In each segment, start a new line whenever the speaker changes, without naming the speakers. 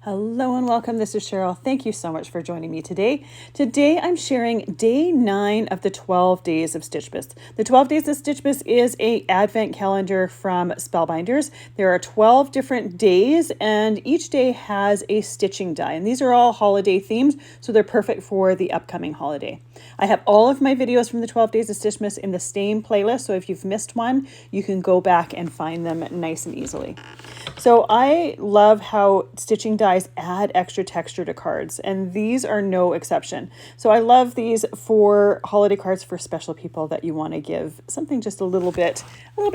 Hello and welcome. This is Cheryl. Thank you so much for joining me today. Today I'm sharing day 9 of the 12 days of Stitchmas. The 12 days of Stitchmas is a advent calendar from Spellbinders. There are 12 different days and each day has a stitching die. And these are all holiday themed, so they're perfect for the upcoming holiday. I have all of my videos from the 12 days of Stitchmas in the same playlist, so if you've missed one, you can go back and find them nice and easily. So I love how stitching dies add extra texture to cards, and these are no exception. So I love these for holiday cards for special people that you want to give something just a little bit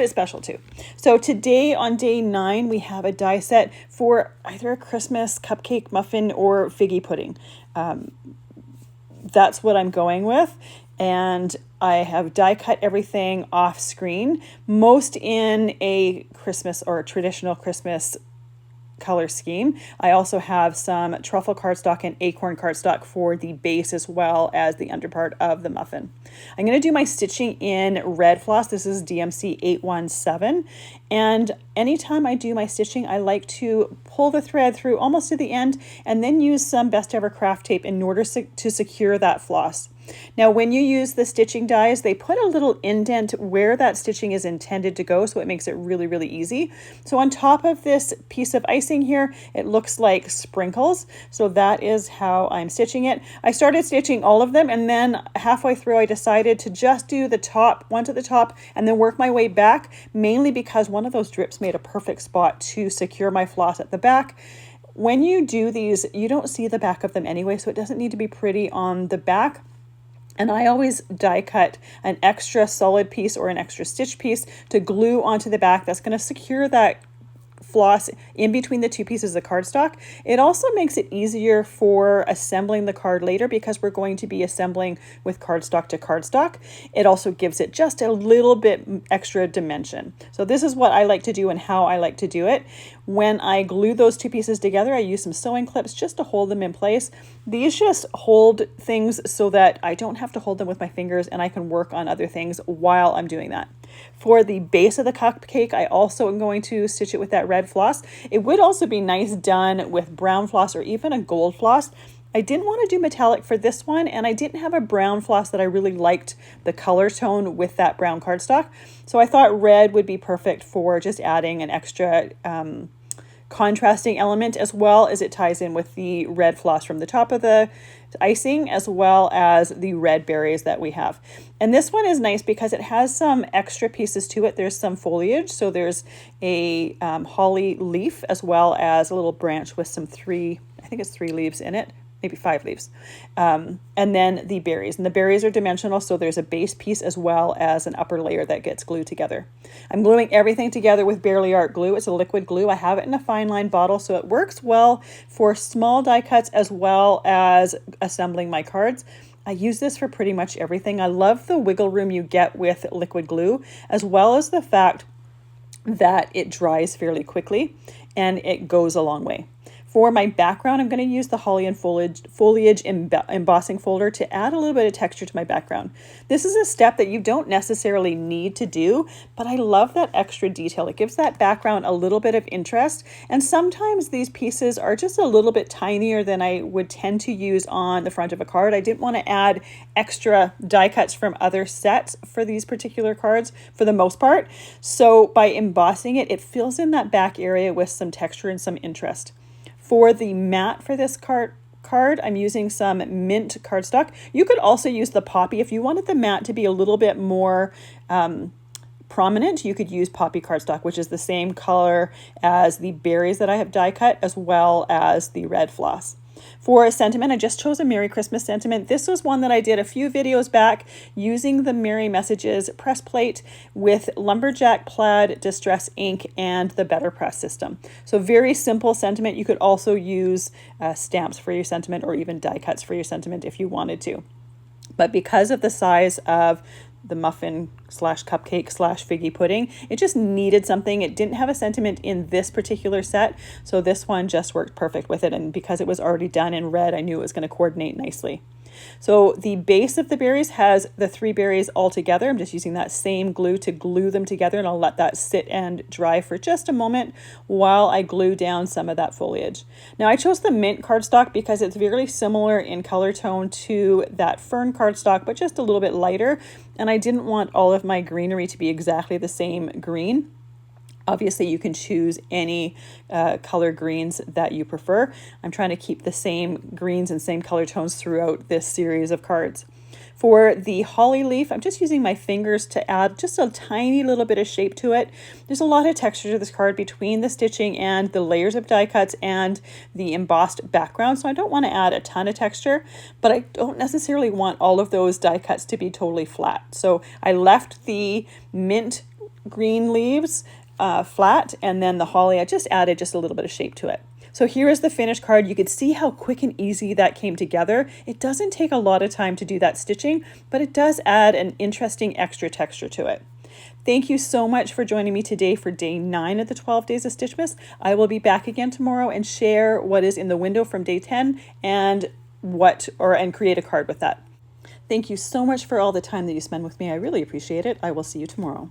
special to. So today on day 9, we have a die set for either a Christmas cupcake, muffin, or figgy pudding. That's what I'm going with. And I have die cut everything off screen, most in a Christmas or a traditional Christmas color scheme. I also have some truffle cardstock and acorn cardstock for the base as well as the underpart of the muffin. I'm going to do my stitching in red floss. This is DMC 817. And anytime I do my stitching, I like to pull the thread through almost to the end and then use some Best Ever Craft tape in order to secure that floss. Now, when you use the stitching dies, they put a little indent where that stitching is intended to go, so it makes it really, really easy. So on top of this piece of icing here, it looks like sprinkles. So that is how I'm stitching it. I started stitching all of them, and then halfway through, I decided to just do the top, one to the top, and then work my way back, mainly because one of those drips made a perfect spot to secure my floss at the back. When you do these, you don't see the back of them anyway, so it doesn't need to be pretty on the back. And I always die cut an extra solid piece or an extra stitch piece to glue onto the back. That's going to secure that floss in between the two pieces of cardstock. It also makes it easier for assembling the card later because we're going to be assembling with cardstock to cardstock. It also gives it just a little bit extra dimension. So this is what I like to do and how I like to do it. When I glue those two pieces together, I use some sewing clips just to hold them in place. These just hold things so that I don't have to hold them with my fingers and I can work on other things while I'm doing that. For the base of the cupcake, I also am going to stitch it with that red floss. It would also be nice done with brown floss or even a gold floss. I didn't want to do metallic for this one, and I didn't have a brown floss that I really liked the color tone with that brown cardstock. So I thought red would be perfect for just adding an extra contrasting element, as well as it ties in with the red floss from the top of the icing, as well as the red berries that we have. And this one is nice because it has some extra pieces to it. There's some foliage, so there's a holly leaf as well as a little branch with some three leaves in it. Maybe 5 leaves. And then the berries. And the berries are dimensional, so there's a base piece as well as an upper layer that gets glued together. I'm gluing everything together with Barely Art glue. It's a liquid glue. I have it in a fine line bottle, so it works well for small die cuts as well as assembling my cards. I use this for pretty much everything. I love the wiggle room you get with liquid glue, as well as the fact that it dries fairly quickly and it goes a long way. For my background, I'm going to use the holly and foliage embossing folder to add a little bit of texture to my background. This is a step that you don't necessarily need to do, but I love that extra detail. It gives that background a little bit of interest, and sometimes these pieces are just a little bit tinier than I would tend to use on the front of a card. I didn't want to add extra die cuts from other sets for these particular cards for the most part, so by embossing it, it fills in that back area with some texture and some interest. For the mat for this card, I'm using some mint cardstock. You could also use the poppy. If you wanted the mat to be a little bit more prominent, you could use poppy cardstock, which is the same color as the berries that I have die cut, as well as the red floss. For a sentiment, I just chose a Merry Christmas sentiment. This was one that I did a few videos back using the Merry Messages press plate with Lumberjack Plaid Distress ink and the Better Press system. So very simple sentiment. You could also use stamps for your sentiment or even die cuts for your sentiment if you wanted to. But because of the size of the muffin slash cupcake slash figgy pudding, it just needed something. It didn't have a sentiment in this particular set, so this one just worked perfect with it, and because it was already done in red, I knew it was going to coordinate nicely. So the base of the berries has the 3 berries all together. I'm just using that same glue to glue them together, and I'll let that sit and dry for just a moment while I glue down some of that foliage. Now I chose the mint cardstock because it's very similar in color tone to that fern cardstock, but just a little bit lighter, and I didn't want all of my greenery to be exactly the same green. Obviously, you can choose any color greens that you prefer. I'm trying to keep the same greens and same color tones throughout this series of cards. For the holly leaf, I'm just using my fingers to add just a tiny little bit of shape to it. There's a lot of texture to this card between the stitching and the layers of die cuts and the embossed background, so I don't want to add a ton of texture, but I don't necessarily want all of those die cuts to be totally flat. So I left the mint green leaves flat, and then the holly, I just added just a little bit of shape to it. So here is the finished card. You could see how quick and easy that came together. It doesn't take a lot of time to do that stitching, but it does add an interesting extra texture to it. Thank you so much for joining me today for day 9 of the 12 days of Stitchmas. I will be back again tomorrow and share what is in the window from day 10 and create a card with that. Thank you so much for all the time that you spend with me. I really appreciate it. I will see you tomorrow.